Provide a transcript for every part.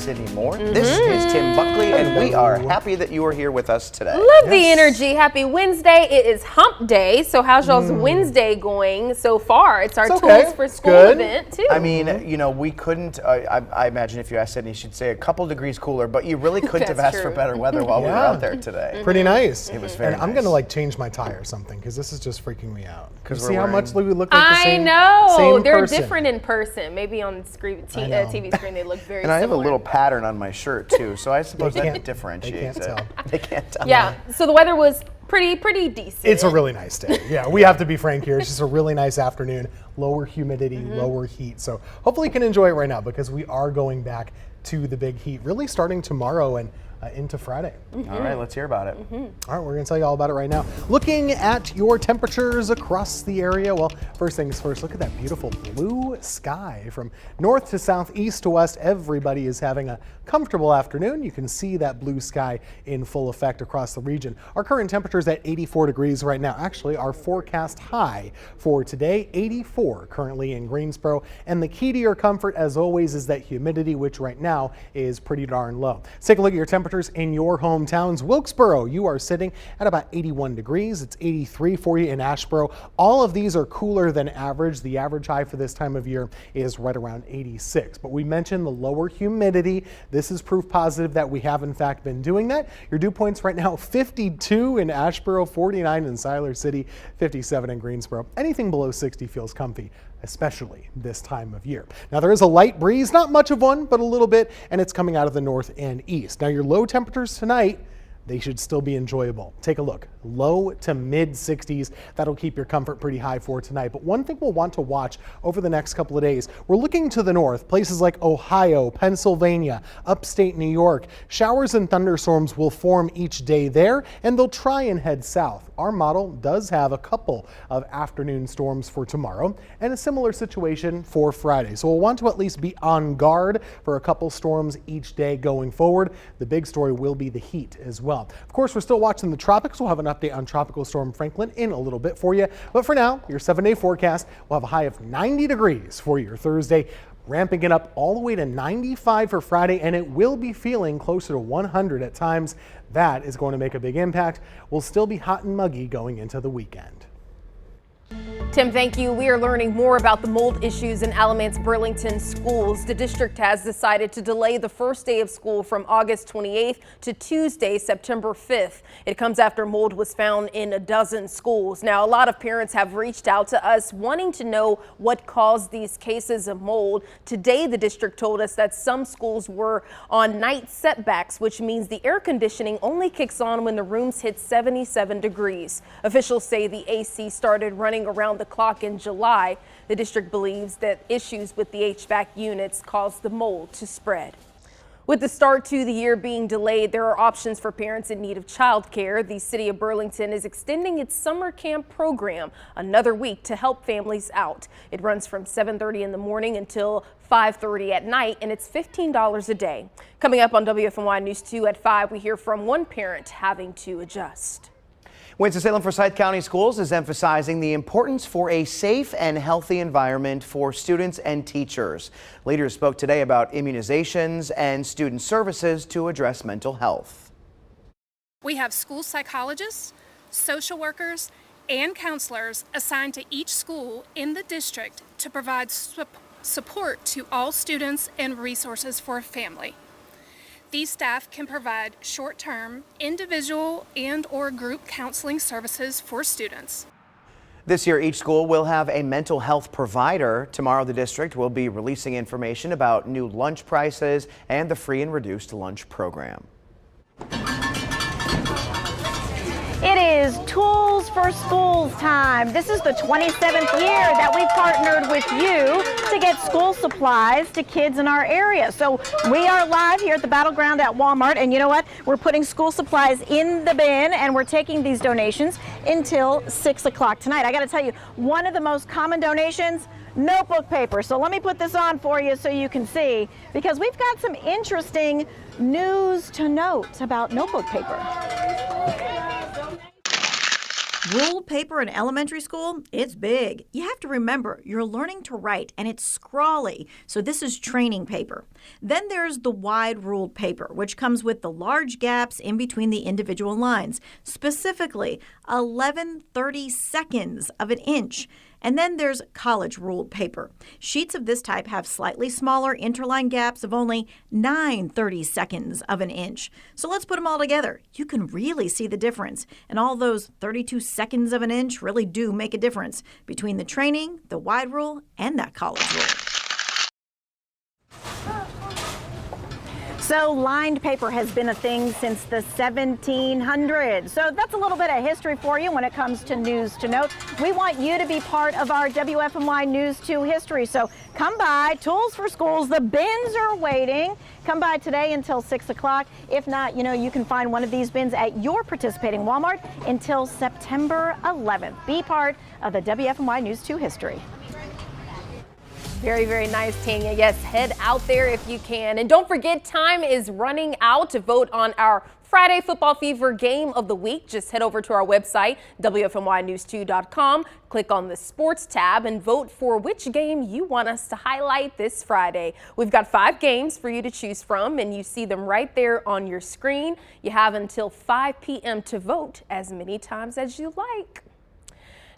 Sydney Moore. This is Tim Buckley, and we are happy that you are here with us today. Love the energy. Happy Wednesday. It is hump day. So how's y'all's Wednesday going so far? It's our Tools for School event, too. I mean, you know, we couldn't, I imagine if you asked Sydney, she'd say a couple degrees cooler, but you really couldn't have asked for better weather while we were out there today. Pretty nice. It was very nice. I'm going to like change my tie or something because this is just freaking me out. Because see how much we look like the same They're person. different in person. Maybe on the screen, TV screen they look very And I have a similar. little pattern on my shirt too, so I suppose that differentiates They can't it. They can't tell. Yeah, so the weather was pretty decent. It's a really nice day. Yeah, we have to be frank here. It's just a really nice afternoon. Lower humidity, lower heat. So hopefully you can enjoy it right now because we are going back to the big heat, really starting tomorrow and into Friday. All right, let's hear about it. All right, we're going to tell you all about it right now. Looking at your temperatures across the area. Well, first things first, look at that beautiful blue sky. From north to south, east to west, everybody is having a comfortable afternoon. You can see that blue sky in full effect across the region. Our current temperature is at 84 degrees right now. Actually, our forecast high for today, 84 currently in Greensboro. And the key to your comfort, as always, is that humidity, which right now is pretty darn low. Let's take a look at your temperatures in your hometowns. Wilkesboro, you are sitting at about 81 degrees. It's 83 for you in Asheboro. All of these are cooler than average. The average high for this time of year is right around 86. But we mentioned the lower humidity. This is proof positive that we have in fact been doing that. Your dew points right now, 52 in Asheboro, 49 in Siler City, 57 in Greensboro. Anything below 60 feels comfy, especially this time of year. Now there is a light breeze, not much of one, but a little bit, and it's coming out of the north and east. Now your low temperatures tonight, they should still be enjoyable. Take a look, low to mid 60s. That'll keep your comfort pretty high for tonight. But one thing we'll want to watch over the next couple of days, we're looking to the north, places like Ohio, Pennsylvania, upstate New York. Showers and thunderstorms will form each day there, and they'll try and head south. Our model does have a couple of afternoon storms for tomorrow and a similar situation for Friday. So we'll want to at least be on guard for a couple storms each day going forward. The big story will be the heat as well. Of course, we're still watching the tropics. We'll have an update on Tropical Storm Franklin in a little bit for you. But for now, your 7-day forecast will have a high of 90 degrees for your Thursday, ramping it up all the way to 95 for Friday, and it will be feeling closer to 100 at times. That is going to make a big impact. We'll still be hot and muggy going into the weekend. Tim, thank you. We are learning more about the mold issues in Alamance Burlington schools. The district has decided to delay the first day of school from August 28th to Tuesday, September 5th. It comes after mold was found in a dozen schools. Now, a lot of parents have reached out to us wanting to know what caused these cases of mold. Today, the district told us that some schools were on night setbacks, which means the air conditioning only kicks on when the rooms hit 77 degrees. Officials say the AC started running around the clock in July. The district believes that issues with the HVAC units caused the mold to spread. With the start to the year being delayed, there are options for parents in need of childcare. The city of Burlington is extending its summer camp program another week to help families out. It runs from 7:30 in the morning until 5:30 at night, and it's $15 a day. Coming up on WFMY News 2 at 5, we hear from one parent having to adjust. Winston-Salem Forsyth County Schools is emphasizing the importance for a safe and healthy environment for students and teachers. Leaders spoke today about immunizations and student services to address mental health. We have school psychologists, social workers, and counselors assigned to each school in the district to provide support to all students and resources for a family. These staff can provide short-term, individual and/or group counseling services for students. This year, each school will have a mental health provider. Tomorrow, the district will be releasing information about new lunch prices and the free and reduced lunch program. It is Tools for Schools time. This is the 27th year that we've partnered with you to get school supplies to kids in our area. So we are live here at the Battleground at Walmart, and you know what? We're putting school supplies in the bin, and we're taking these donations until 6 o'clock tonight. I got to tell you, one of the most common donations, notebook paper. So let me put this on for you so you can see, because we've got some interesting news to note about notebook paper. Ruled paper in elementary school, it's big. You have to remember, you're learning to write, and it's scrawly, so this is training paper. Then there's the wide ruled paper, which comes with the large gaps in between the individual lines, specifically 11/32 of an inch. And then there's college ruled paper. Sheets of this type have slightly smaller interline gaps of only 9/32 of an inch. So let's put them all together. You can really see the difference. And all those 32 seconds of an inch really do make a difference between the training, the wide rule, and that college rule. So lined paper has been a thing since the 1700s. So that's a little bit of history for you when it comes to News to Note. We want you to be part of our WFMY News to History. So come by, Tools for Schools, the bins are waiting. Come by today until 6 o'clock. If not, you can find one of these bins at your participating Walmart until September 11th. Be part of the WFMY News to History. Very, very nice, Tanya. Yes, head out there if you can. And don't forget, time is running out to vote on our Friday Football Fever Game of the Week. Just head over to our website, WFMYnews2.com, click on the Sports tab, and vote for which game you want us to highlight this Friday. We've got 5 games for you to choose from, and you see them right there on your screen. You have until 5 p.m. to vote as many times as you like.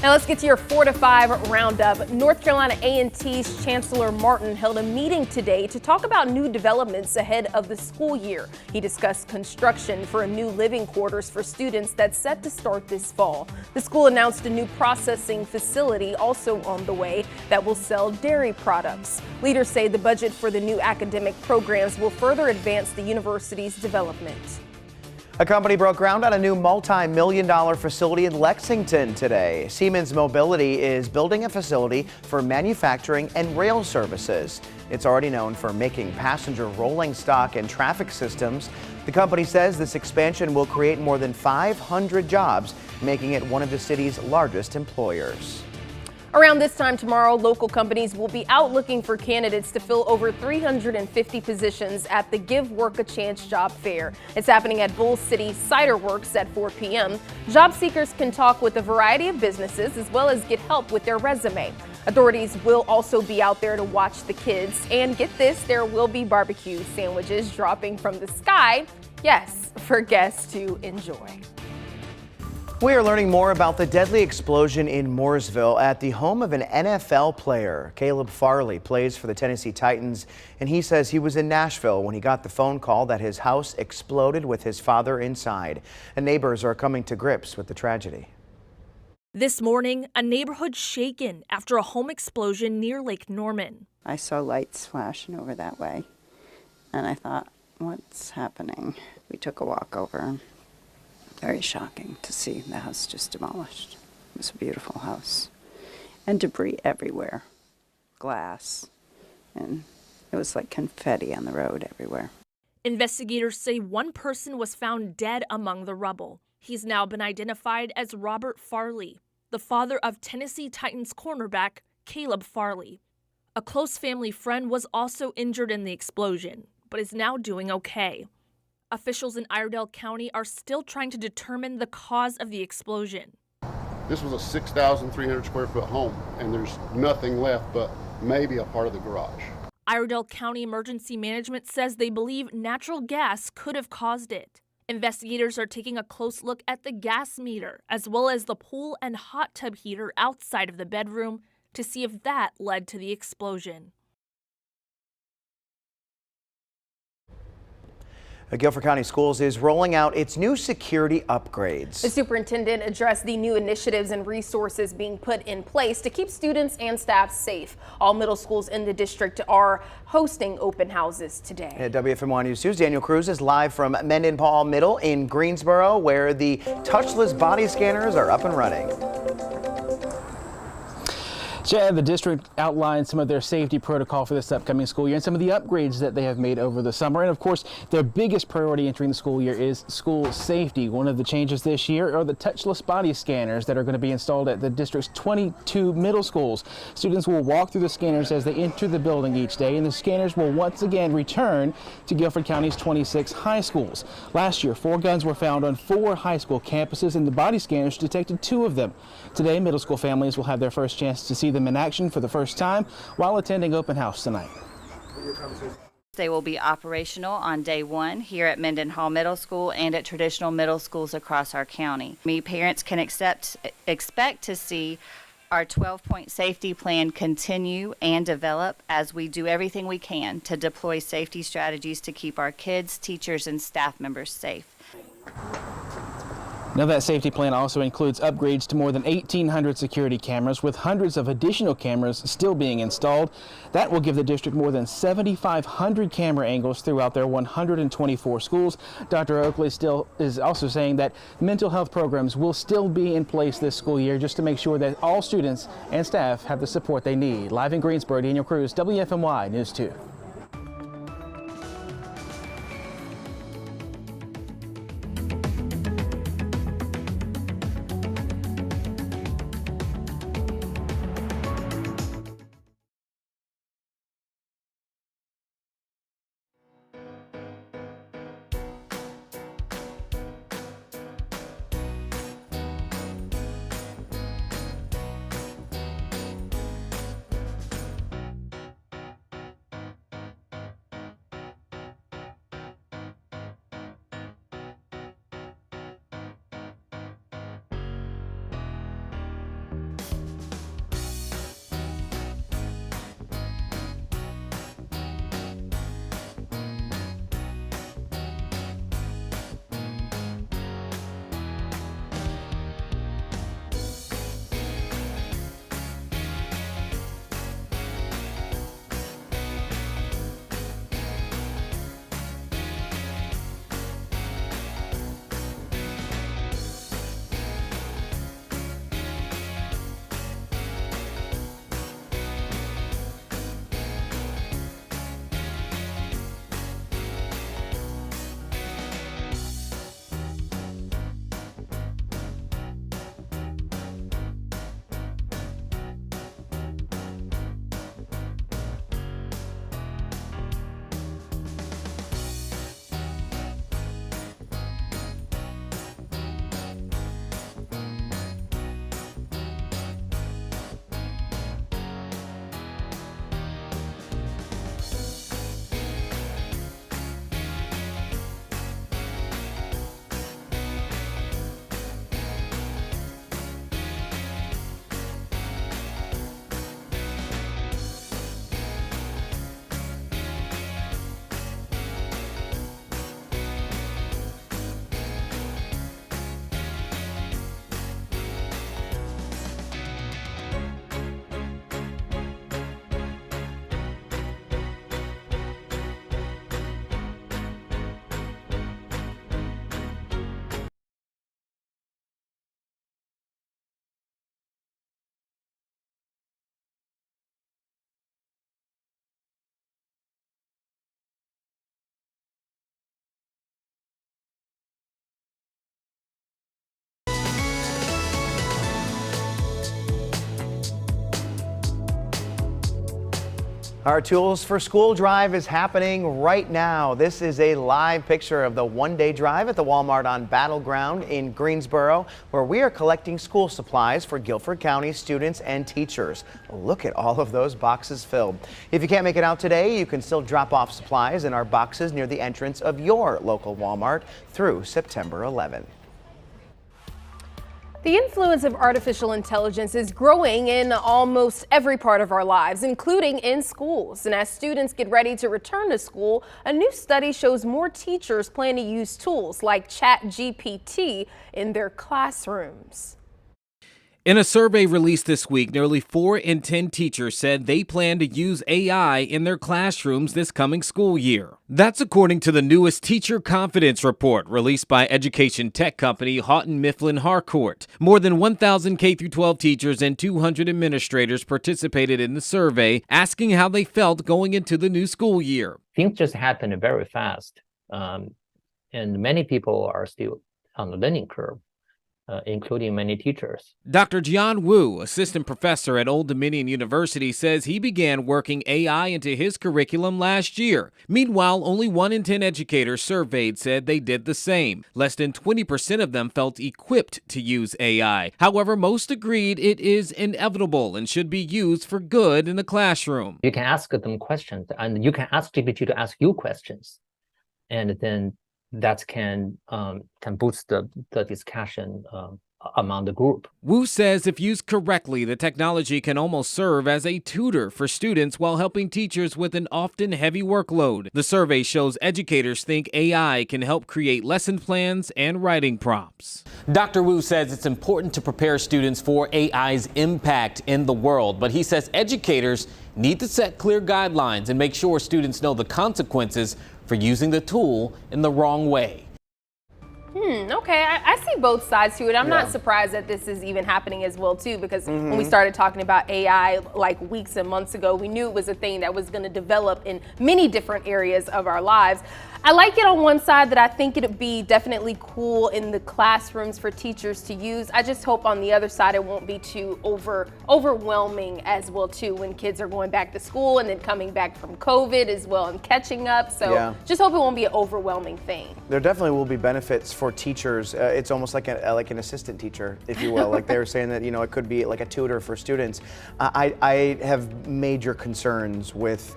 Now let's get to your 4 to 5 roundup. North Carolina A&T's Chancellor Martin held a meeting today to talk about new developments ahead of the school year. He discussed construction for a new living quarters for students that's set to start this fall. The school announced a new processing facility also on the way that will sell dairy products. Leaders say the budget for the new academic programs will further advance the university's development. A company broke ground on a new multi-million-dollar facility in Lexington today. Siemens Mobility is building a facility for manufacturing and rail services. It's already known for making passenger rolling stock and traffic systems. The company says this expansion will create more than 500 jobs, making it one of the city's largest employers. Around this time tomorrow, local companies will be out looking for candidates to fill over 350 positions at the Give Work a Chance job fair. It's happening at Bull City Cider Works at 4 p.m. Job seekers can talk with a variety of businesses as well as get help with their resume. Authorities will also be out there to watch the kids. And get this, there will be barbecue sandwiches dropping from the sky. Yes, for guests to enjoy. We are learning more about the deadly explosion in Mooresville at the home of an NFL player. Caleb Farley plays for the Tennessee Titans, and he says he was in Nashville when he got the phone call that his house exploded with his father inside. And neighbors are coming to grips with the tragedy. This morning, a neighborhood shaken after a home explosion near Lake Norman. I saw lights flashing over that way, and I thought, what's happening? We took a walk over. Very shocking to see the house just demolished. It was a beautiful house. And debris everywhere. Glass. And it was like confetti on the road everywhere. Investigators say one person was found dead among the rubble. He's now been identified as Robert Farley, the father of Tennessee Titans cornerback Caleb Farley. A close family friend was also injured in the explosion, but is now doing okay. Officials in Iredell County are still trying to determine the cause of the explosion. This was a 6,300 square foot home, and there's nothing left but maybe a part of the garage. Iredell County Emergency Management says they believe natural gas could have caused it. Investigators are taking a close look at the gas meter, as well as the pool and hot tub heater outside of the bedroom to see if that led to the explosion. Guilford County Schools is rolling out its new security upgrades. The superintendent addressed the new initiatives and resources being put in place to keep students and staff safe. All middle schools in the district are hosting open houses today. At WFMY News 2's Daniel Cruz is live from Mendenhall Middle in Greensboro, where the touchless body scanners are up and running. Chad, the district outlined some of their safety protocol for this upcoming school year and some of the upgrades that they have made over the summer. And of course, their biggest priority entering the school year is school safety. One of the changes this year are the touchless body scanners that are going to be installed at the district's 22 middle schools. Students will walk through the scanners as they enter the building each day, and the scanners will once again return to Guilford County's 26 high schools. Last year, 4 guns were found on 4 high school campuses, and the body scanners detected 2 of them. Today, middle school families will have their first chance to see them in action for the first time while attending open house tonight. They will be operational on day 1 here at Mendenhall Middle School and at traditional middle schools across our county. Parents can expect to see our 12-point safety plan continue and develop as we do everything we can to deploy safety strategies to keep our kids, teachers, and staff members safe. Now, that safety plan also includes upgrades to more than 1,800 security cameras, with hundreds of additional cameras still being installed. That will give the district more than 7,500 camera angles throughout their 124 schools. Dr. Oakley still is also saying that mental health programs will still be in place this school year just to make sure that all students and staff have the support they need. Live in Greensboro, Daniel Cruz, WFMY News 2. Our Tools for School drive is happening right now. This is a live picture of the one-day drive at the Walmart on Battleground in Greensboro, where we are collecting school supplies for Guilford County students and teachers. Look at all of those boxes filled. If you can't make it out today, you can still drop off supplies in our boxes near the entrance of your local Walmart through September 11th. The influence of artificial intelligence is growing in almost every part of our lives, including in schools. And as students get ready to return to school, a new study shows more teachers plan to use tools like ChatGPT in their classrooms. In a survey released this week, nearly 4 in 10 teachers said they plan to use AI in their classrooms this coming school year. That's according to the newest Teacher Confidence Report released by education tech company Houghton Mifflin Harcourt. More than 1,000 K-12 teachers and 200 administrators participated in the survey, asking how they felt going into the new school year. Things just happen very fast, and many people are still on the learning curve. Including many teachers. Dr. Jian Wu, assistant professor at Old Dominion University, says he began working AI into his curriculum last year. Meanwhile, only 1 in 10 educators surveyed said they did the same. Less than 20% of them felt equipped to use AI. However, most agreed it is inevitable and should be used for good in the classroom. You can ask them questions, and you can ask GPT to ask you questions, and then that can boost the discussion among the group. Wu says if used correctly, the technology can almost serve as a tutor for students while helping teachers with an often heavy workload. The survey shows educators think AI can help create lesson plans and writing prompts. Dr. Wu says it's important to prepare students for AI's impact in the world, but he says educators need to set clear guidelines and make sure students know the consequences for using the tool in the wrong way. Okay, I see both sides to it. I'm not surprised that this is even happening as well too, because when we started talking about AI like weeks and months ago, we knew it was a thing that was going to develop in many different areas of our lives. I like it on one side that I think it'd be definitely cool in the classrooms for teachers to use. I just hope on the other side it won't be too overwhelming as well too when kids are going back to school and then coming back from COVID as well and catching up. So just hope it won't be an overwhelming thing. There definitely will be benefits for teachers. It's almost like an assistant teacher, if you will. Like they were saying that, you know, it could be like a tutor for students. I have major concerns with,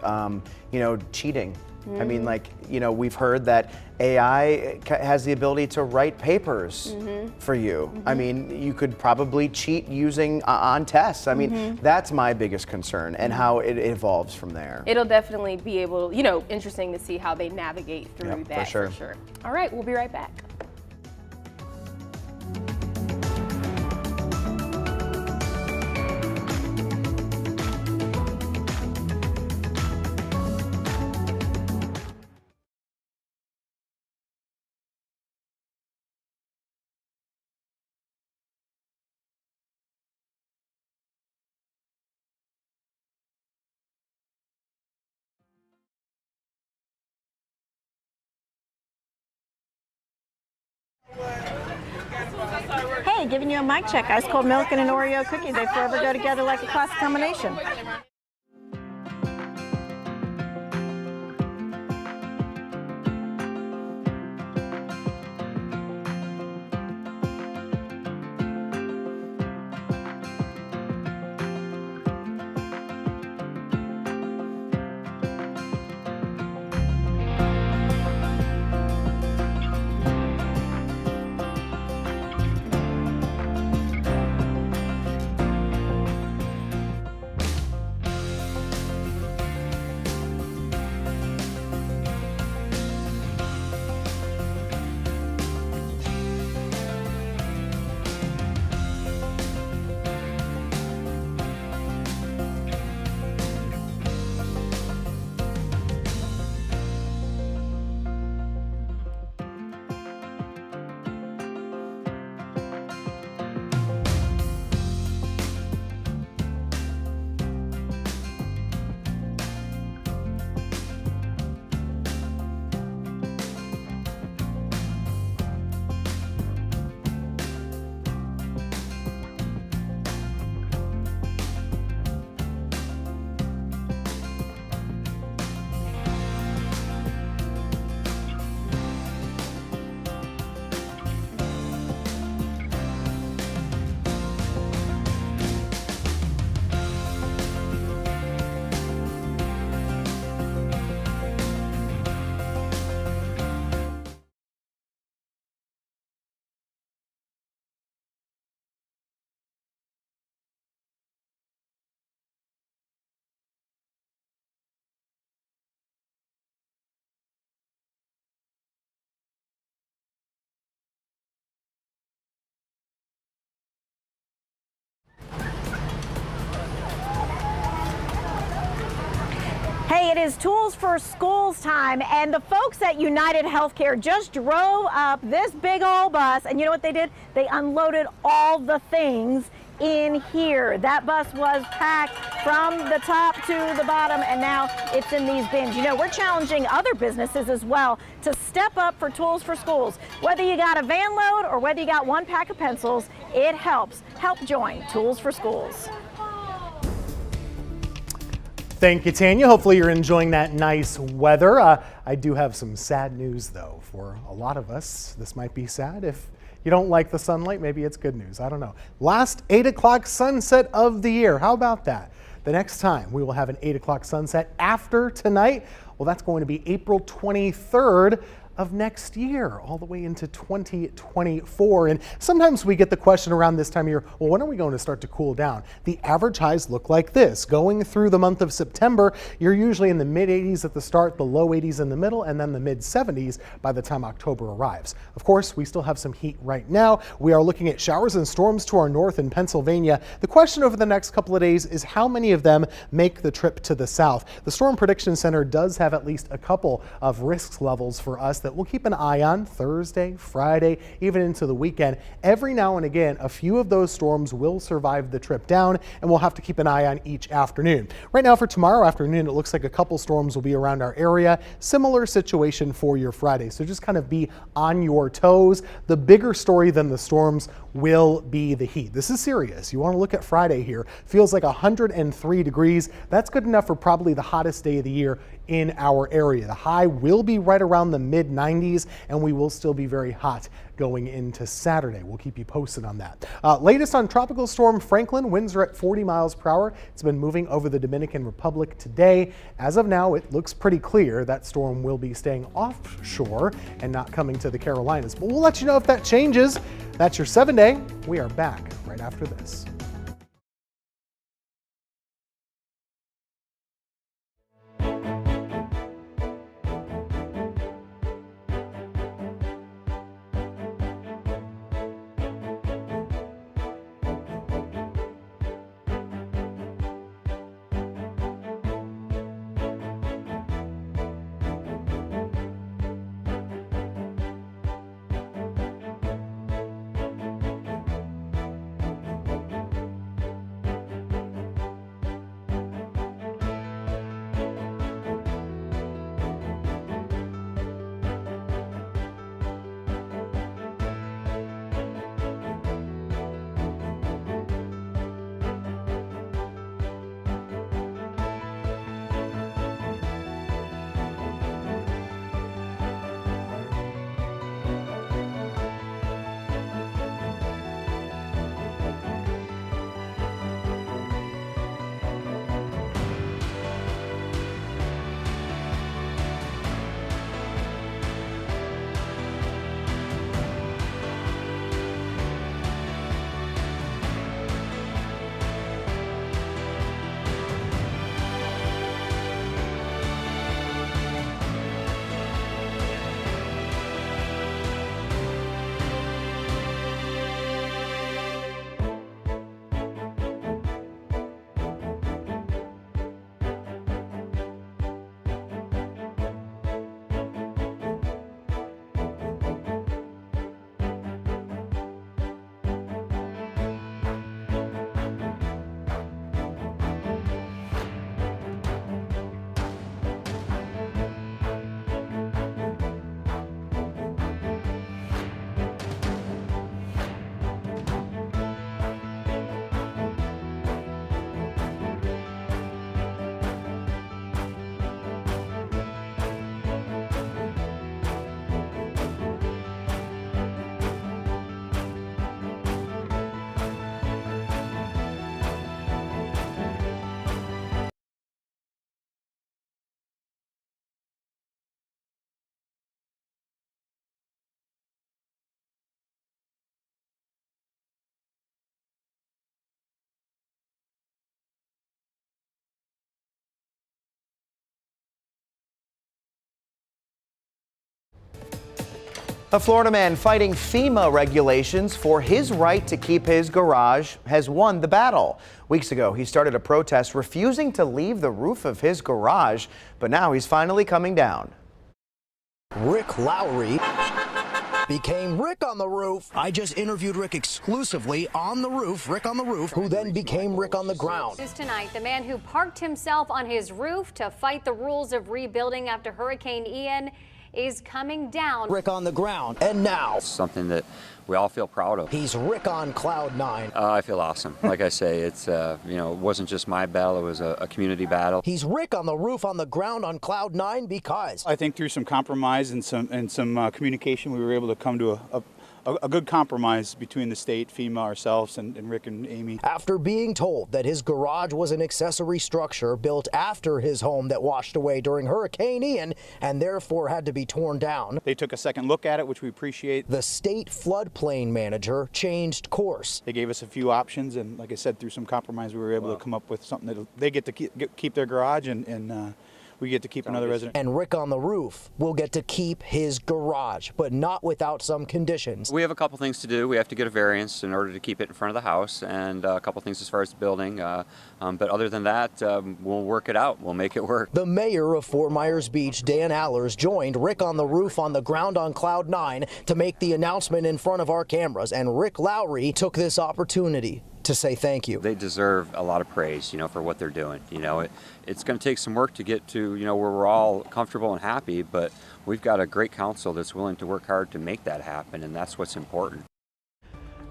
you know, cheating. I mean, like, you know, we've heard that AI has the ability to write papers for you. I mean, you could probably cheat using on tests. I mean, that's my biggest concern and how it evolves from there. It'll definitely be able, you know, interesting to see how they navigate through that for sure. All right, we'll be right back. Hey, giving you a mic check. Ice cold milk and an Oreo cookie. They forever go together like a classic combination. Hey, it is Tools for Schools time, and the folks at United Healthcare just drove up this big old bus, and you know what they did? They unloaded all the things in here. That bus was packed from the top to the bottom, and now it's in these bins. You know, we're challenging other businesses as well to step up for Tools for Schools. Whether you got a van load or whether you got one pack of pencils, it helps. Help join Tools for Schools. Thank you, Tanya. Hopefully you're enjoying that nice weather. I do have some sad news, though, for a lot of us. This might be sad. If you don't like the sunlight, maybe it's good news. I don't know. Last 8 o'clock sunset of the year. How about that? The next time we will have an 8 o'clock sunset after tonight, well, that's going to be April 23rd of next year, all the way into 2024. And sometimes we get the question around this time of year, well, when are we going to start to cool down? The average highs look like this. Going through the month of September, you're usually in the mid 80s at the start, the low 80s in the middle, and then the mid 70s by the time October arrives. Of course, we still have some heat right now. We are looking at showers and storms to our north in Pennsylvania. The question over the next couple of days is how many of them make the trip to the south. The Storm Prediction Center does have at least a couple of risk levels for us that we'll keep an eye on Thursday, Friday, even into the weekend. Every now and again, a few of those storms will survive the trip down, and we'll have to keep an eye on each afternoon. Right now for tomorrow afternoon, it looks like a couple storms will be around our area. Similar situation for your Friday. So just kind of be on your toes. The bigger story than the storms will be the heat. This is serious. You want to look at Friday here. Feels like 103 degrees. That's good enough for probably the hottest day of the year in our area. The high will be right around the mid 90s, and we will still be very hot going into Saturday. We'll keep you posted on that. Latest on Tropical Storm Franklin, winds are at 40 miles per hour. It's been moving over the Dominican Republic today. As of now, it looks pretty clear that storm will be staying offshore and not coming to the Carolinas. But we'll let you know if that changes. That's your 7-day. We are back right after this. A Florida man fighting FEMA regulations for his right to keep his garage has won the battle. Weeks ago, he started a protest refusing to leave the roof of his garage, but now he's finally coming down. Rick Lowry became Rick on the Roof. I just interviewed Rick exclusively on the roof, Rick on the Roof, who then became Rick on the Ground. News tonight, the man who parked himself on his roof to fight the rules of rebuilding after Hurricane Ian is coming down. Rick on the Ground. And now, something that we all feel proud of. He's Rick on Cloud 9. I feel awesome. Like I say, it's, it wasn't just my battle, it was a community battle. He's Rick on the Roof on the Ground on Cloud 9 because I think through some compromise and some communication, we were able to come to a good compromise between the state, FEMA, ourselves, and Rick and Amy. After being told that his garage was an accessory structure built after his home that washed away during Hurricane Ian and therefore had to be torn down, they took a second look at it, which we appreciate. The state floodplain manager changed course. They gave us a few options, and like I said, through some compromise, we were able to come up with something that they get to keep their garage, and we get to keep another resident. And Rick on the Roof will get to keep his garage, but not without some conditions. We have a couple things to do. We have to get a variance in order to keep it in front of the house, and a couple things as far as the building. But other than that, we'll work it out. We'll make it work. The mayor of Fort Myers Beach, Dan Allers, joined Rick on the Roof on the Ground on Cloud 9 to make the announcement in front of our cameras, and Rick Lowry took this opportunity to say thank you. They deserve a lot of praise, for what they're doing. It's going to take some work to get to, where we're all comfortable and happy, but we've got a great council that's willing to work hard to make that happen, and that's what's important.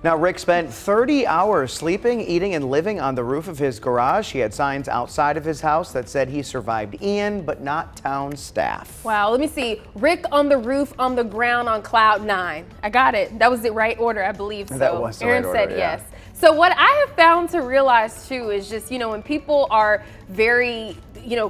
Now, Rick spent 30 hours sleeping, eating, and living on the roof of his garage. He had signs outside of his house that said he survived Ian, but not town staff. Wow, let me see. Rick on the roof, on the ground, on Cloud 9. I got it. That was the right order, I believe so. That was the Aaron right said order, yeah. yes. So what I have found to realize too is just, when people are very,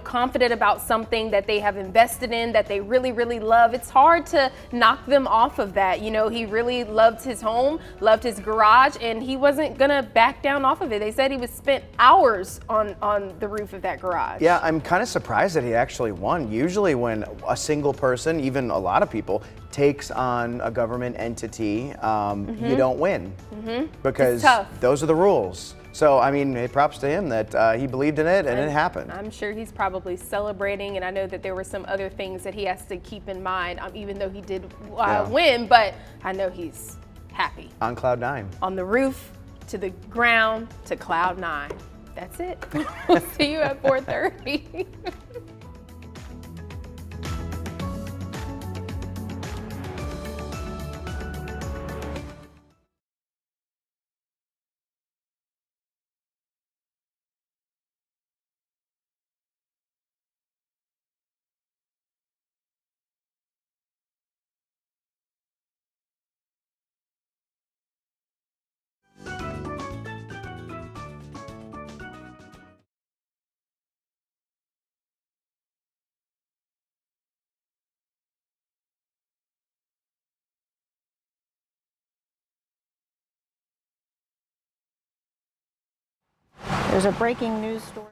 confident about something that they have invested in, that they really, really love, it's hard to knock them off of that. He really loved his home, loved his garage, and he wasn't gonna back down off of it. They said he was spent hours on the roof of that garage. Yeah, I'm kind of surprised that he actually won. Usually when a single person, even a lot of people, takes on a government entity, you don't win because those are the rules. So, props to him that he believed in it and it happened. I'm sure he's probably celebrating, and I know that there were some other things that he has to keep in mind, even though he did win, but I know he's happy. On Cloud 9. On the roof, to the ground, to Cloud 9. That's it. We'll see you at 4:30. There's a breaking news story.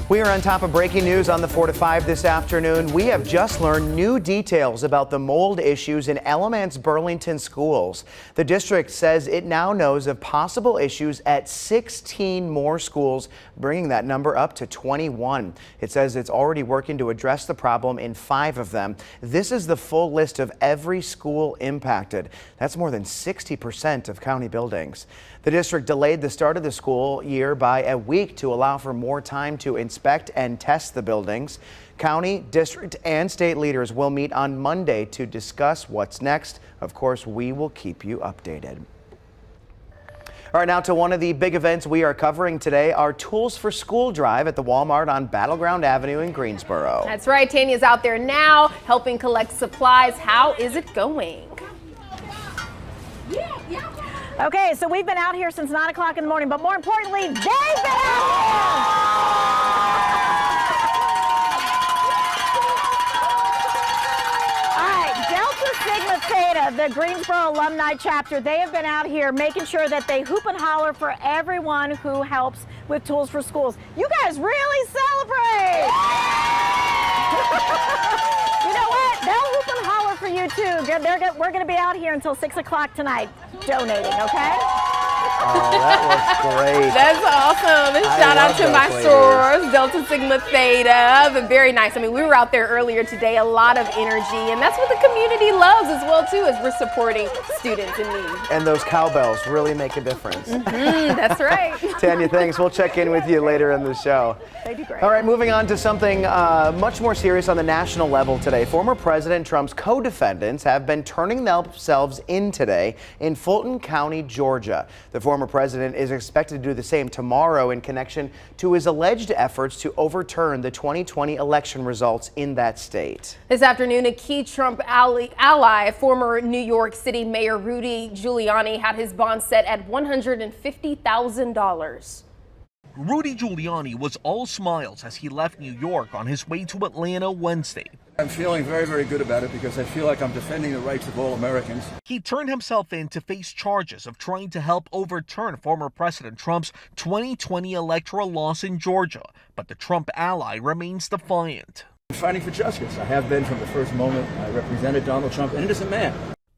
We are on top of breaking news on the 4 to 5 this afternoon. We have just learned new details about the mold issues in Alamance Burlington schools. The district says it now knows of possible issues at 16 more schools, bringing that number up to 21. It says it's already working to address the problem in 5 of them. This is the full list of every school impacted. That's more than 60% of county buildings. The district delayed the start of the school year by a week to allow for more time to inspect and test the buildings. County, district, and state leaders will meet on Monday to discuss what's next. Of course, we will keep you updated. All right, now to one of the big events we are covering today, our Tools for School drive at the Walmart on Battleground Avenue in Greensboro. That's right. Tanya's out there now helping collect supplies. How is it going? Okay, so we've been out here since 9 o'clock in the morning, but more importantly, they've been out All right, Delta Sigma Theta, the Greensboro Alumni Chapter, they have been out here making sure that they hoop and holler for everyone who helps with Tools for Schools. You guys really celebrate! You know what? They'll hoop and holler for you too. We're going to be out here until 6 o'clock tonight donating, okay? Oh, that was great. That's awesome. And shout out to my sorors, Delta Sigma Theta. But very nice. I mean, we were out there earlier today, a lot of energy, and that's what the community loves as well, too, as we're supporting students in need. And those cowbells really make a difference. That's right. Tanya, thanks. We'll check in with you later in the show. They do great. All right, moving on to something much more serious on the national level today. Former President Trump's co-defendants have been turning themselves in today in Fulton County, Georgia. The former president is expected to do the same tomorrow in connection to his alleged efforts to overturn the 2020 election results in that state. This afternoon, a key Trump ally, former New York City Mayor Rudy Giuliani, had his bond set at $150,000. Rudy Giuliani was all smiles as he left New York on his way to Atlanta Wednesday. I'm feeling very, very good about it because I feel like I'm defending the rights of all Americans. He turned himself in to face charges of trying to help overturn former President Trump's 2020 electoral loss in Georgia, but the Trump ally remains defiant. I'm fighting for justice. I have been from the first moment. I represented Donald Trump, an innocent man.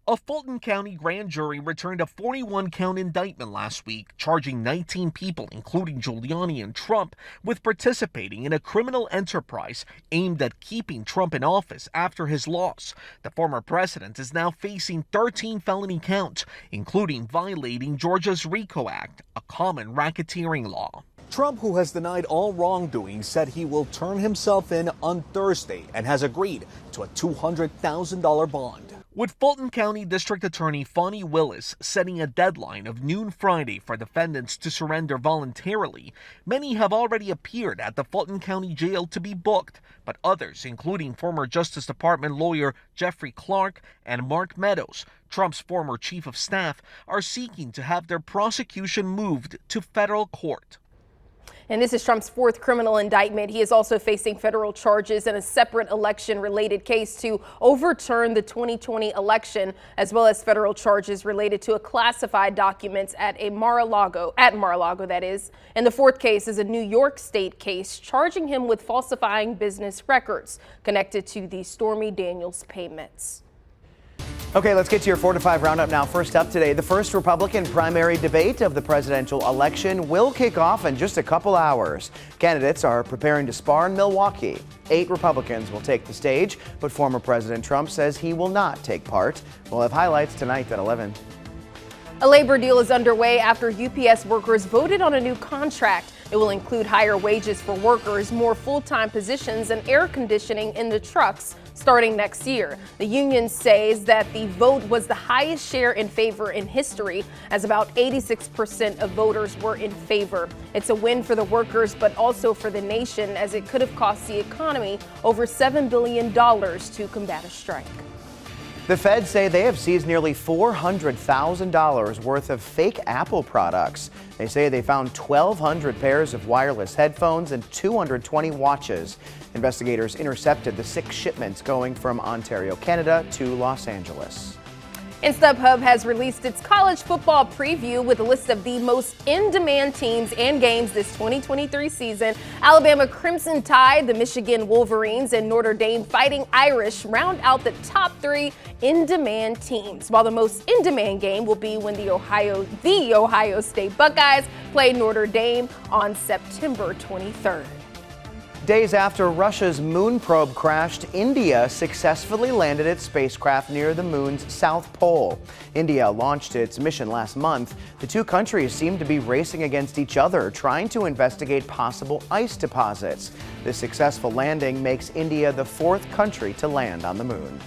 A Fulton County grand jury returned a 41-count indictment last week, charging 19 people, including Giuliani and Trump, with participating in a criminal enterprise aimed at keeping Trump in office after his loss. The former president is now facing 13 felony counts, including violating Georgia's RICO Act, a common racketeering law. Trump, who has denied all wrongdoing, said he will turn himself in on Thursday and has agreed to a $200,000 bond. With Fulton County District Attorney Fonnie Willis setting a deadline of noon Friday for defendants to surrender voluntarily, many have already appeared at the Fulton County Jail to be booked, but others, including former Justice Department lawyer Jeffrey Clark and Mark Meadows, Trump's former chief of staff, are seeking to have their prosecution moved to federal court. And this is Trump's fourth criminal indictment. He is also facing federal charges in a separate election-related case to overturn the 2020 election, as well as federal charges related to a classified documents at Mar-a-Lago, that is. And the fourth case is a New York State case charging him with falsifying business records connected to the Stormy Daniels payments. Okay, let's get to your 4 to 5 roundup now. First up today, the first Republican primary debate of the presidential election will kick off in just a couple hours. Candidates are preparing to spar in Milwaukee. 8 Republicans will take the stage, but former President Trump says he will not take part. We'll have highlights tonight at 11. A labor deal is underway after UPS workers voted on a new contract. It will include higher wages for workers, more full-time positions, and air conditioning in the trucks starting next year. The union says that the vote was the highest share in favor in history, as about 86% of voters were in favor. It's a win for the workers, but also for the nation, as it could have cost the economy over $7 billion to combat a strike. The feds say they have seized nearly $400,000 worth of fake Apple products. They say they found 1,200 pairs of wireless headphones and 220 watches. Investigators intercepted the 6 shipments going from Ontario, Canada to Los Angeles. And StubHub has released its college football preview with a list of the most in-demand teams and games this 2023 season. Alabama Crimson Tide, the Michigan Wolverines, and Notre Dame Fighting Irish round out the top 3 in-demand teams, while the most in-demand game will be when the Ohio State Buckeyes play Notre Dame on September 23rd. Days after Russia's moon probe crashed, India successfully landed its spacecraft near the moon's south pole. India launched its mission last month. The two countries seem to be racing against each other, trying to investigate possible ice deposits. This successful landing makes India the 4th country to land on the moon.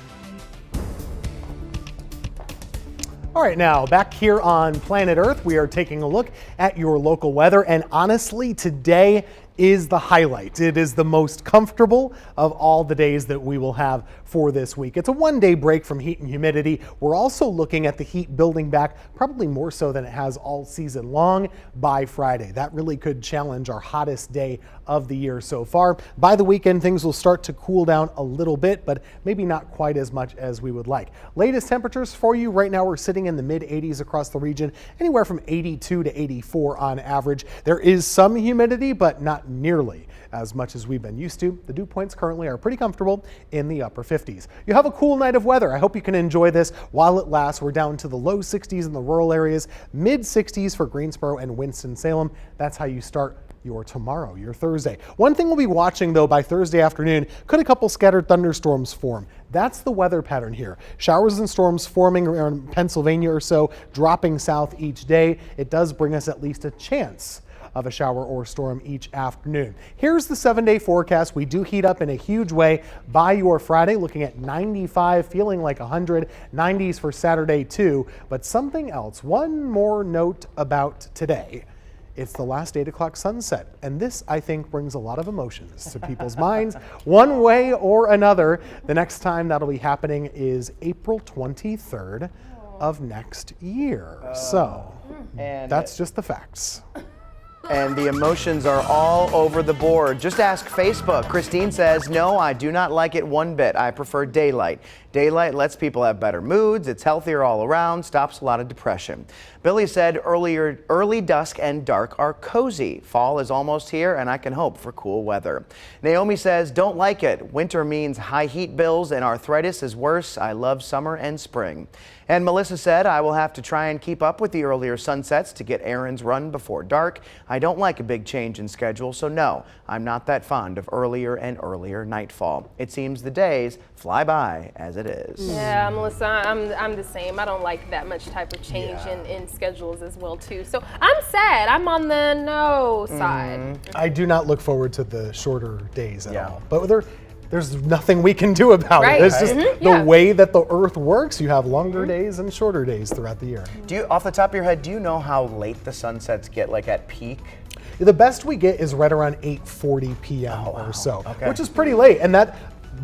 All right, now back here on planet Earth, we are taking a look at your local weather, and honestly, today is the highlight. It is the most comfortable of all the days that we will have for this week. It's a one-day break from heat and humidity. We're also looking at the heat building back, probably more so than it has all season long, by Friday. That really could challenge our hottest day of the year so far. By the weekend, things will start to cool down a little bit, but maybe not quite as much as we would like. Latest temperatures for you right now, we're sitting in the mid-80s across the region, anywhere from 82 to 84 on average. There is some humidity, but not nearly as much as we've been used to. The dew points currently are pretty comfortable in the upper 50s. You have a cool night of weather. I hope you can enjoy this while it lasts. We're down to the low 60s in the rural areas, mid 60s for Greensboro and Winston-Salem. That's how you start your tomorrow, your Thursday. One thing we'll be watching though by Thursday afternoon, could a couple scattered thunderstorms form? That's the weather pattern here. Showers and storms forming around Pennsylvania or so, dropping south each day. It does bring us at least a chance of a shower or storm each afternoon. Here's the 7-day forecast. We do heat up in a huge way by your Friday, looking at 95, feeling like 100, 90s for Saturday too. But something else, one more note about today. It's the last 8 o'clock sunset, and this, I think, brings a lot of emotions to people's minds, one way or another. The next time that'll be happening is April 23rd of next year. So, that's just the facts. And the emotions are all over the board. Just ask Facebook. Christine says, no, I do not like it one bit. I prefer daylight. Daylight lets people have better moods. It's healthier all around, stops a lot of depression. Billy said early dusk and dark are cozy. Fall is almost here and I can hope for cool weather. Naomi says, don't like it. Winter means high heat bills and arthritis is worse. I love summer and spring. And Melissa said, I will have to try and keep up with the earlier sunsets to get errands run before dark. I don't like a big change in schedule, so no, I'm not that fond of earlier and earlier nightfall. It seems the days fly by as it is. Yeah, Melissa, I'm the same. I don't like that much type of change in schedules as well too. So I'm sad. I'm on the no side. I do not look forward to the shorter days at all. But there's nothing we can do about it. It's just the way that the earth works. You have longer days and shorter days throughout the year. Do you, off the top of your head, do you know how late the sunsets get, like at peak? The best we get is right around 8:40 p.m. or so, which is pretty late. And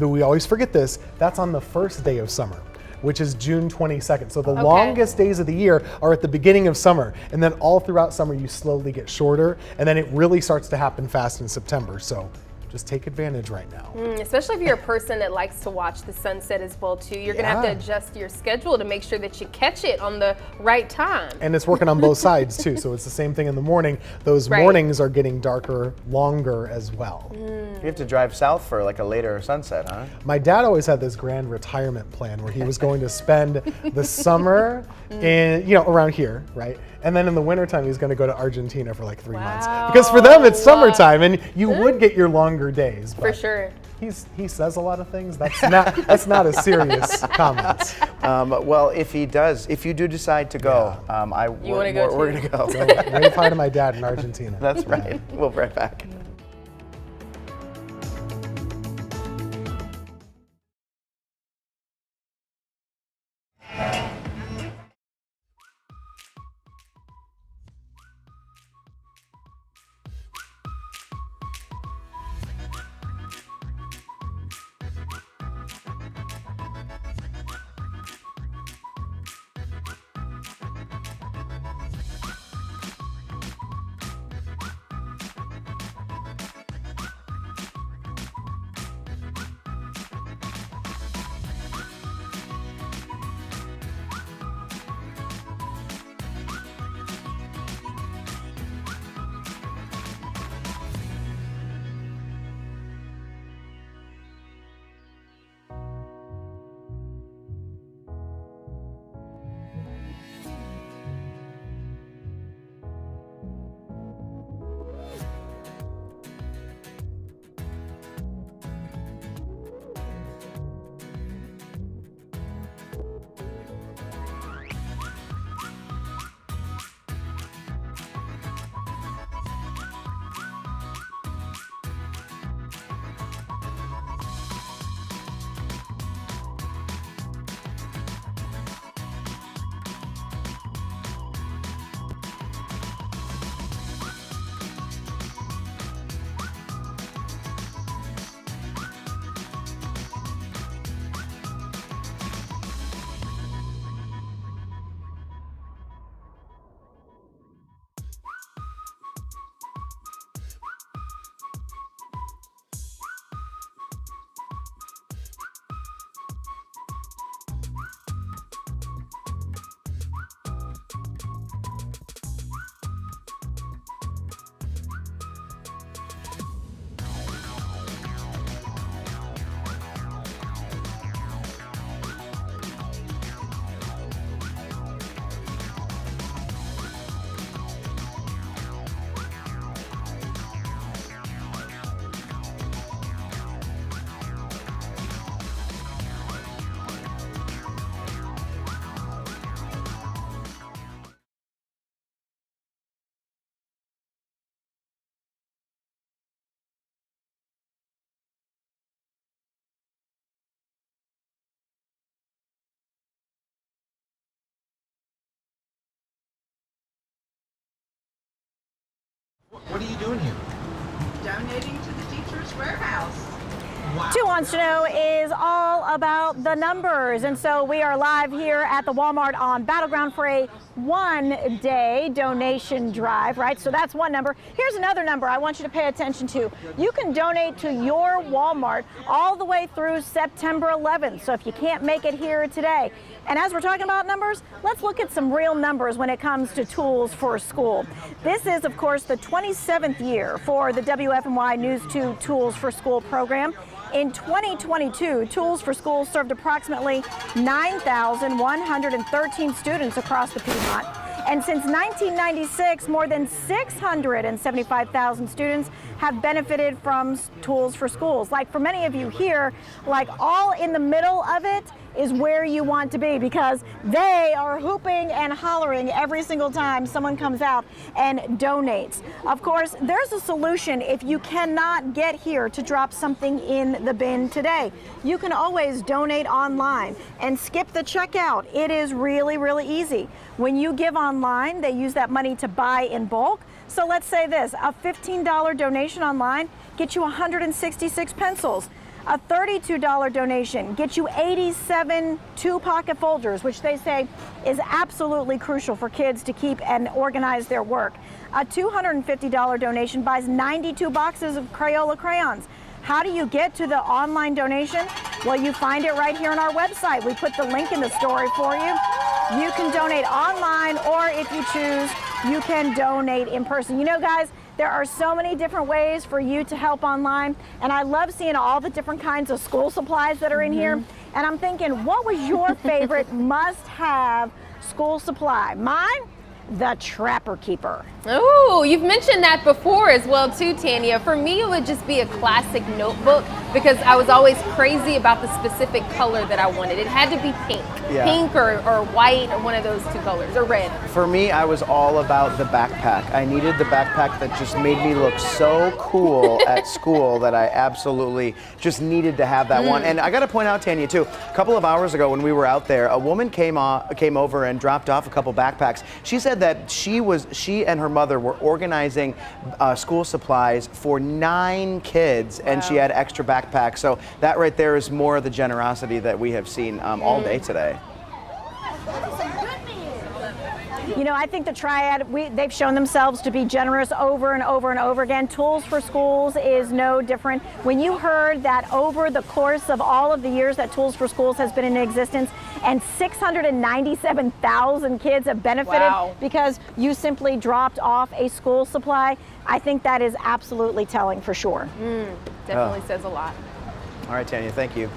we always forget this, that's on the first day of summer, which is June 22nd. So the longest days of the year are at the beginning of summer, and then all throughout summer you slowly get shorter, and then it really starts to happen fast in September. So just take advantage right now. Especially if you're a person that likes to watch the sunset as well too. You're gonna have to adjust your schedule to make sure that you catch it on the right time. And it's working on both sides too. So it's the same thing in the morning. Those mornings are getting darker, longer as well. You have to drive south for like a later sunset, huh? My dad always had this grand retirement plan where he was going to spend the summer in, around here, right? And then in the wintertime, he's going to go to Argentina for like 3 months. Because for them, it's summertime, and you would get your longer days. For sure. He says a lot of things. That's not a serious comment. Well, if you do decide to go, we're going to go. Wave hi to my dad in Argentina. That's right. We'll be right back. doing here? Donating to the Teachers Warehouse. Wow. 2 Wants to Know is all about the numbers, and so we are live here at the Walmart on Battleground for a one-day donation drive, right? So that's one number. Here's another number I want you to pay attention to. You can donate to your Walmart all the way through September 11th, so if you can't make it here today. And as we're talking about numbers, let's look at some real numbers when it comes to Tools for School. This is, of course, the 27th year for the WFMY News 2 Tools for School program. In 2022, Tools for School served approximately 9,113 students across the Piedmont. And since 1996, more than 675,000 students have benefited from Tools for Schools. Like for many of you here, like all in the middle of it is where you want to be, because they are hooping and hollering every single time someone comes out and donates. Of course, there's a solution if you cannot get here to drop something in the bin today. You can always donate online and skip the checkout. It is really, really easy. When you give online, they use that money to buy in bulk. So let's say this, a $15 donation online gets you 166 pencils. A $32 donation gets you 87 two-pocket folders, which they say is absolutely crucial for kids to keep and organize their work. A $250 donation buys 92 boxes of Crayola crayons. How do you get to the online donation? Well, you find it right here on our website. We put the link in the story for you. You can donate online, or if you choose, you can donate in person. You know, guys, there are so many different ways for you to help online, and I love seeing all the different kinds of school supplies that are in here. And I'm thinking, what was your favorite must-have school supply? Mine? The Trapper Keeper. Oh, you've mentioned that before as well too, Tanya. For me, it would just be a classic notebook, because I was always crazy about the specific color that I wanted. It had to be pink. Yeah. Pink or white, or one of those two colors, or red. For me, I was all about the backpack. I needed the backpack that just made me look so cool at school that I absolutely just needed to have that one. And I got to point out, Tanya, too, a couple of hours ago when we were out there, a woman came over and dropped off a couple backpacks. She said that she and her mother were organizing school supplies for 9 kids, and she had extra backpacks. So that right there is more of the generosity that we have seen all day today. You know, I think the Triad, they've shown themselves to be generous over and over and over again. Tools for Schools is no different. When you heard that over the course of all of the years that Tools for Schools has been in existence, and 697,000 kids have benefited because you simply dropped off a school supply, I think that is absolutely telling for sure. Definitely says a lot. All right, Tanya, thank you.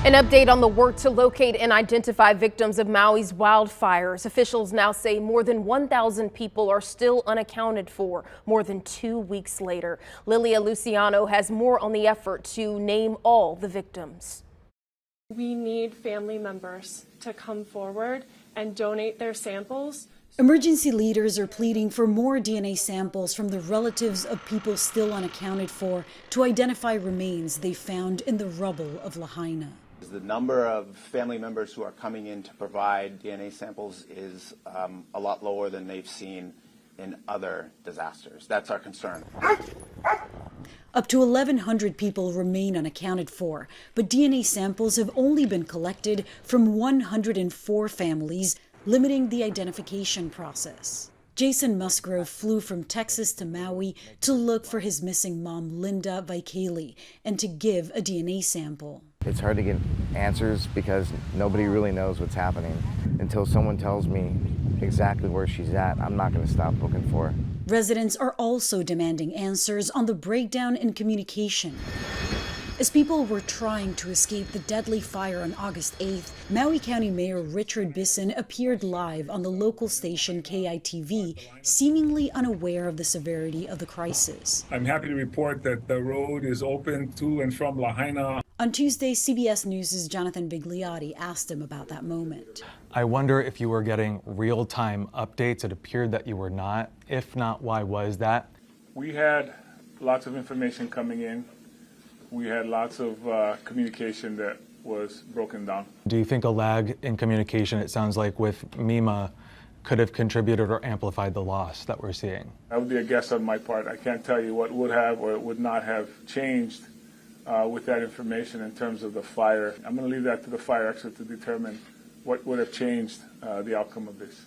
An update on the work to locate and identify victims of Maui's wildfires. Officials now say more than 1,000 people are still unaccounted for more than 2 weeks later. Lilia Luciano has more on the effort to name all the victims. We need family members to come forward and donate their samples. Emergency leaders are pleading for more DNA samples from the relatives of people still unaccounted for to identify remains they found in the rubble of Lahaina. The number of family members who are coming in to provide DNA samples is a lot lower than they've seen in other disasters. That's our concern. Up to 1,100 people remain unaccounted for, but DNA samples have only been collected from 104 families, limiting the identification process. Jason Musgrove flew from Texas to Maui to look for his missing mom, Linda Vaikeli, and to give a DNA sample. It's hard to get answers because nobody really knows what's happening. Until someone tells me exactly where she's at, I'm not going to stop looking for her. Residents are also demanding answers on the breakdown in communication. As people were trying to escape the deadly fire on August 8th, Maui County Mayor Richard Bisson appeared live on the local station KITV, seemingly unaware of the severity of the crisis. I'm happy to report that the road is open to and from Lahaina. On Tuesday, CBS News' Jonathan Bigliotti asked him about that moment. I wonder if you were getting real-time updates. It appeared that you were not. If not, why was that? We had lots of information coming in. We had lots of communication that was broken down. Do you think a lag in communication, it sounds like with MEMA, could have contributed or amplified the loss that we're seeing? That would be a guess on my part. I can't tell you what would have or would not have changed with that information in terms of the fire. I'm going to leave that to the fire expert to determine what would have changed the outcome of this.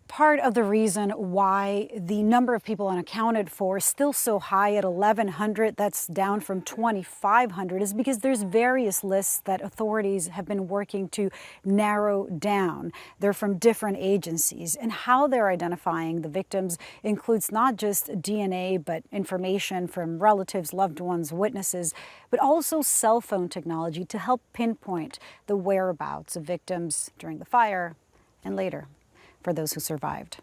Part of the reason why the number of people unaccounted for is still so high at 1,100, that's down from 2,500, is because there's various lists that authorities have been working to narrow down. They're from different agencies, and how they're identifying the victims includes not just DNA, but information from relatives, loved ones, witnesses, but also cell phone technology to help pinpoint the whereabouts of victims during the fire and later, for those who survived.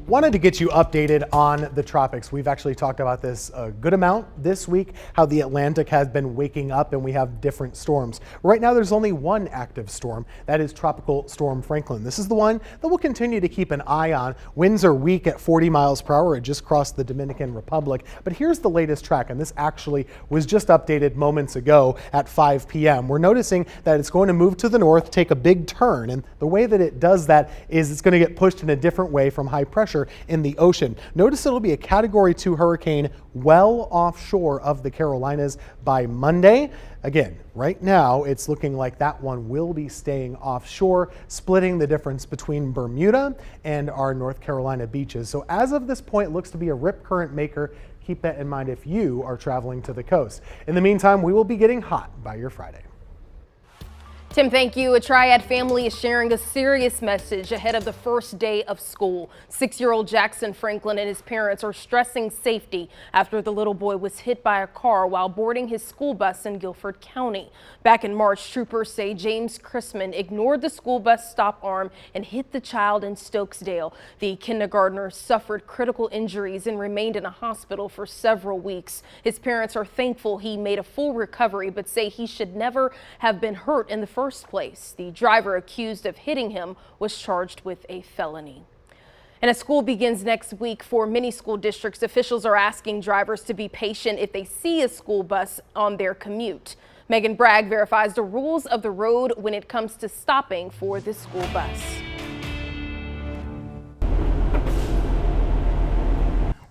Wanted to get you updated on the tropics. We've actually talked about this a good amount this week, how the Atlantic has been waking up and we have different storms. Right now there's only one active storm, that is Tropical Storm Franklin. This is the one that we'll continue to keep an eye on. Winds are weak at 40 miles per hour. It just crossed the Dominican Republic. But here's the latest track, and this actually was just updated moments ago at 5 p.m. We're noticing that it's going to move to the north, take a big turn, and the way that it does that is it's going to get pushed in a different way from high pressure in the ocean. Notice it'll be a Category 2 hurricane well offshore of the Carolinas by Monday. Again, right now it's looking like that one will be staying offshore, splitting the difference between Bermuda and our North Carolina beaches. So as of this point, it looks to be a rip current maker. Keep that in mind if you are traveling to the coast. In the meantime, we will be getting hot by your Friday. Tim, thank you. A Triad family is sharing a serious message ahead of the first day of school. 6-year-old Jackson Franklin and his parents are stressing safety after the little boy was hit by a car while boarding his school bus in Guilford County. Back in March, troopers say James Chrisman ignored the school bus stop arm and hit the child in Stokesdale. The kindergartner suffered critical injuries and remained in a hospital for several weeks. His parents are thankful he made a full recovery, but say he should never have been hurt in the first place. The driver accused of hitting him was charged with a felony. And as school begins next week for many school districts, officials are asking drivers to be patient if they see a school bus on their commute. Megan Bragg verifies the rules of the road when it comes to stopping for the school bus.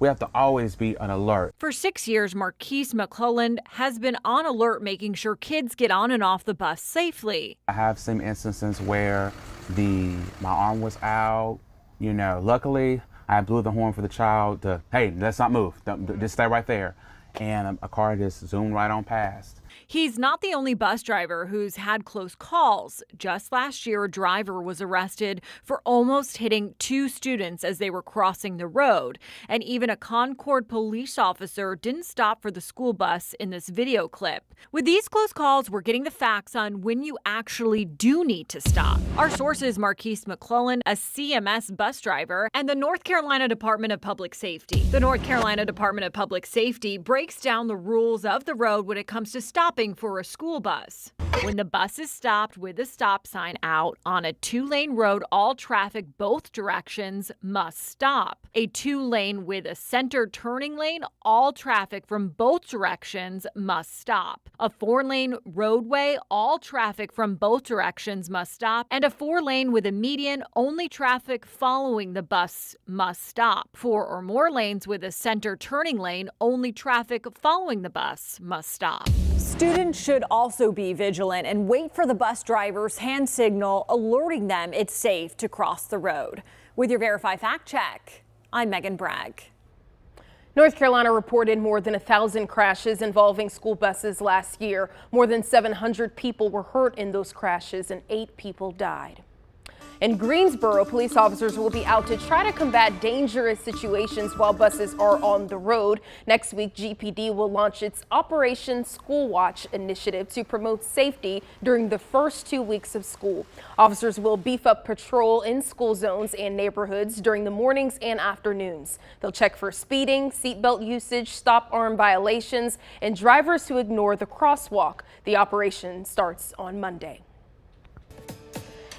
We have to always be on alert. For 6 years, Marquise McClelland has been on alert, making sure kids get on and off the bus safely. I have some instances where my arm was out. You know, luckily I blew the horn for the child to, hey, let's not move. Just stay right there. And a car just zoomed right on past. He's not the only bus driver who's had close calls. Just last year, a driver was arrested for almost hitting 2 students as they were crossing the road. And even a Concord police officer didn't stop for the school bus in this video clip. With these close calls, we're getting the facts on when you actually do need to stop. Our source is Marquise McClellan, a CMS bus driver, and the North Carolina Department of Public Safety. The North Carolina Department of Public Safety breaks down the rules of the road when it comes to stopping for a school bus. When the bus is stopped with a stop sign out on a 2-lane road, all traffic both directions must stop. A 2-lane with a center turning lane, all traffic from both directions must stop. A 4-lane roadway, all traffic from both directions must stop. And a 4-lane with a median, only traffic following the bus must stop. 4 or more lanes with a center turning lane, only traffic following the bus must stop. Students should also be vigilant and wait for the bus driver's hand signal alerting them it's safe to cross the road. With your Verify Fact Check, I'm Megan Bragg. North Carolina reported more than 1,000 crashes involving school buses last year. More than 700 people were hurt in those crashes and 8 people died. In Greensboro, police officers will be out to try to combat dangerous situations while buses are on the road. Next week, GPD will launch its Operation School Watch initiative to promote safety during the first 2 weeks of school. Officers will beef up patrol in school zones and neighborhoods during the mornings and afternoons. They'll check for speeding, seatbelt usage, stop arm violations, and drivers who ignore the crosswalk. The operation starts on Monday.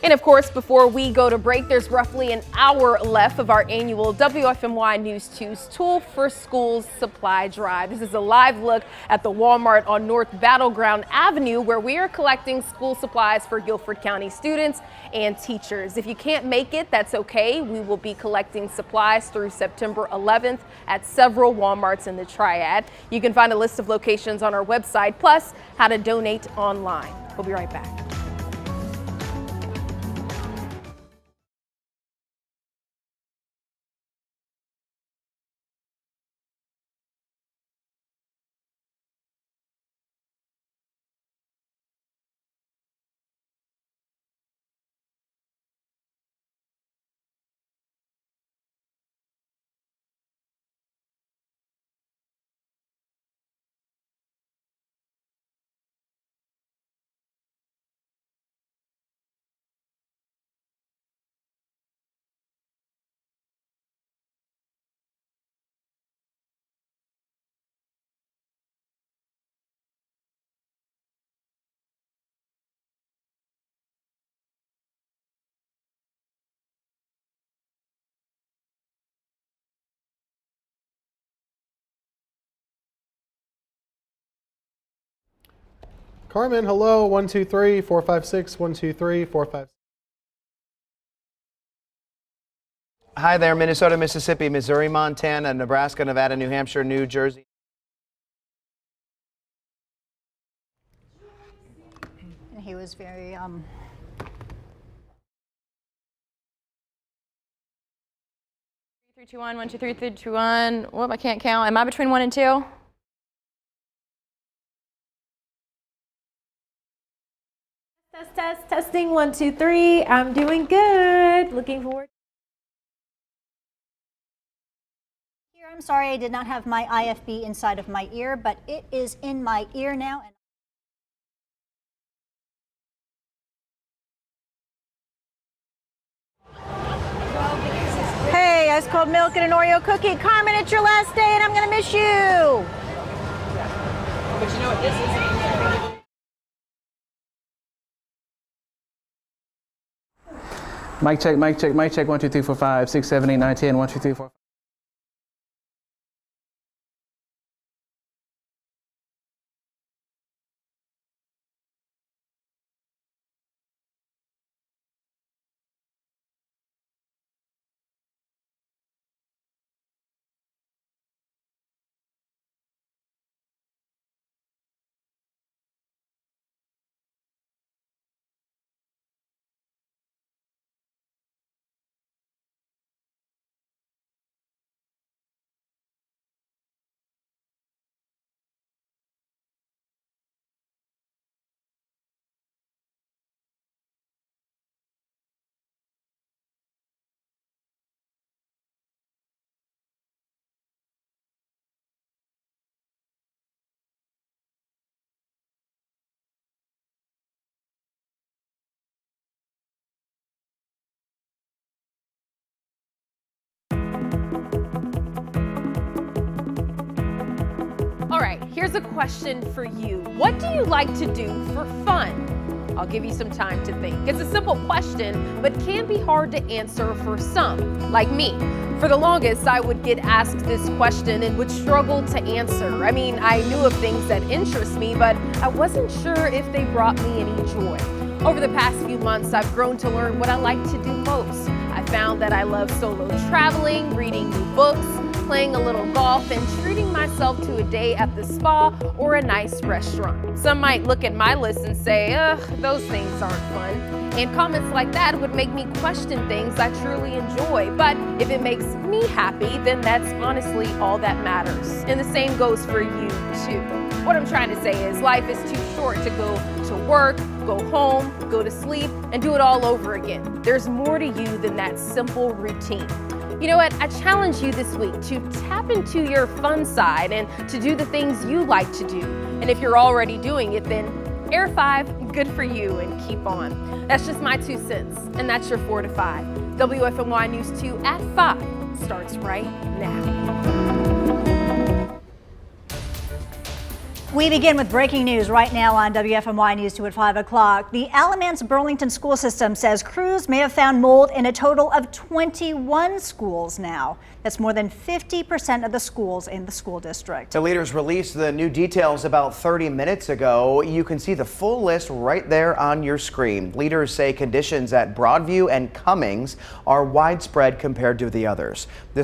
And of course, before we go to break, there's roughly an hour left of our annual WFMY News 2's Tool for Schools supply drive. This is a live look at the Walmart on North Battleground Avenue, where we are collecting school supplies for Guilford County students and teachers. If you can't make it, that's okay. We will be collecting supplies through September 11th at several Walmarts in the Triad. You can find a list of locations on our website, plus how to donate online. We'll be right back. Carmen, hello, 123 456 123 456. Hi there, Minnesota, Mississippi, Missouri, Montana, Nebraska, Nevada, New Hampshire, New Jersey. And he was very 3, 2, 1, 1, 2, 3, 3, 2, 1. Whoop, I can't count. Am I between 1 and 2? Testing 1, 2, 3. I'm doing good. Looking forward. here. I'm sorry I did not have my IFB inside of my ear, but it is in my ear now. Hey, ice cold milk and an Oreo cookie. Carmen, it's your last day and I'm gonna miss you. But you know what this is? Mic check, mic check, mic check. 1, 2, 3, 4, 5, 6, 7, 8, 9, 10. 1, 2, 3, 4. here's a question for you. What do you like to do for fun? I'll give you some time to think. It's a simple question, but can be hard to answer for some, like me. For the longest, I would get asked this question and would struggle to answer. I mean, I knew of things that interest me, but I wasn't sure if they brought me any joy. Over the past few months, I've grown to learn what I like to do most. I found that I love solo traveling, reading new books, playing a little golf, and treating myself to a day at the spa or a nice restaurant. Some might look at my list and say, ugh, those things aren't fun. And comments like that would make me question things I truly enjoy. But if it makes me happy, then that's honestly all that matters. And the same goes for you too. What I'm trying to say is life is too short to go to work, go home, go to sleep, and do it all over again. There's more to you than that simple routine. You know what? I challenge you this week to tap into your fun side and to do the things you like to do. And if you're already doing it, then Air 5, good for you, and keep on. That's just my 2 cents, and that's your 4 to 5. WFMY News 2 at 5 starts right now. We begin with breaking news right now on WFMY News 2 at 5 o'clock. The Alamance Burlington school system says crews may have found mold in a total of 21 schools now. That's more than 50% of the schools in the school district. The leaders released the new details about 30 minutes ago. You can see the full list right there on your screen. Leaders say conditions at Broadview and Cummings are widespread compared to the others.